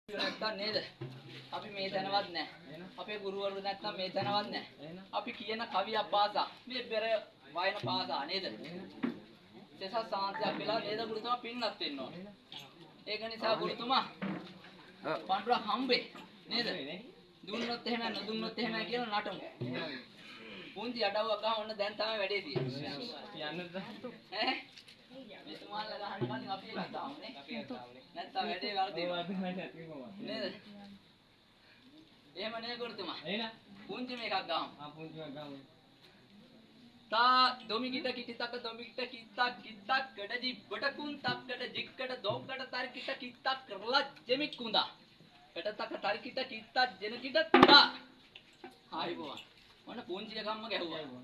නැත්තම් නේද? අපි මේ දැනවත් නැහැ. අපේ ගුරුවරු නැත්තම් මේ දැනවත් නැහැ. අපි කියන කවියක් පාසා මේ බෙර වයන පාසා නේද? දෙසස් සාන්තියක් වෙලා නේද ගුරුතුමා පින්නත් වෙන්න ඕනේ. ඒක නිසා ගුරුතුමා පඬුරක් හම්බේ නේද? දුන්නොත් එහෙම නොදුන්නොත් එහෙම කියලා නටමු. පුංචි අඩව්වක් ගහම ඔන්න දැන් තමයි වැඩේ තියෙන්නේ. යන්නද? ඈ? මේ තුමාලා ගහන්න කලින් අපි එකක් දාමුනේ. නැත්තම් වැඩේ වලදී නේද? එහෙම නේ ගුරුතුමා. එහෙනම් පුංචි මේකක් ගහමු. පුංචි එකක් ගහමු. තා දොමිගිට කිටිතක දොමිගිට කිත්තක් කිත්තක් කඩදි බඩකුන් තක්කඩ ජික්කඩ දොක්කඩ තර්කිට කිත්තක් කරලා ජෙමික් කුඳා. කඩතක තර්කිට කිත්තක් ජෙනකිට තා. හායි බෝ. මොන පුංචි එකක්ම ගැහුවා.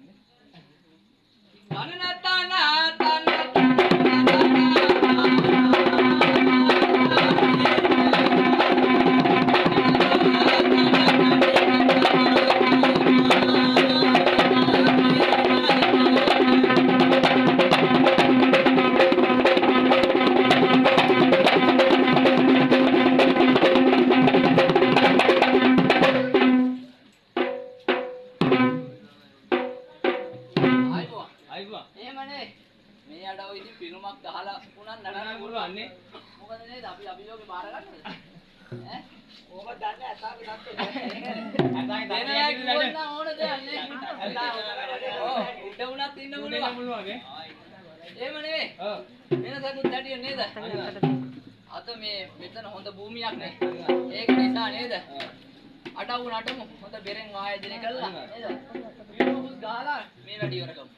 එහෙමනේ මේ අඩව ඉතින් පිනුමක් ගහලා උනන් නඩන්න පුළුවන් නේ මොකද නේද අපි අභියෝගේ බාර ගන්නද ඈ ඕක දන්නේ ඇතාගේ තත්ත්වය ඇතාගේ ඕන දෙයක් නේ උඩ උනත් ඉන්න පුළුවන් නේ එහෙම නෙවෙයි ඔව් වෙනසකුත් ඇටිය නේද අත මේ මෙතන හොඳ භූමියක් නේ ඒක නිසා නේද අඩව නටමු හොඳ බෙරෙන් ආයෝජනය කළා නේද පිනුමකුත් ගහලා මේ වැඩි ඉවර කරමු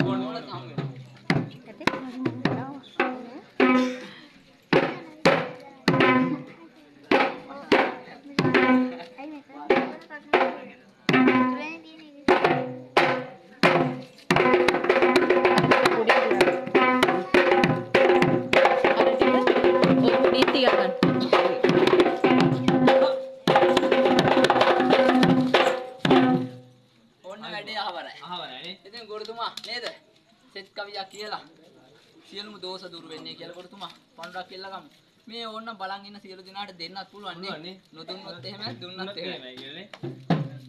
bonus ඉතින් ගුරුතුමා නේද? සෙත් කවියක් කියලා සියලුම දෝෂ දුරු වෙන්නේ කියලා ගුරුතුමා පඬුරක් කියලා ගමු. මේ ඕන්න බලන් ඉන්න සියලු දිනාට දෙන්නත් පුළුවන් නේ. නොදුන්නොත් එහෙම දුන්නත් එහෙමයි කියන්නේ.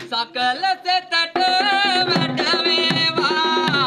සකල සෙතට වැඩ වේවා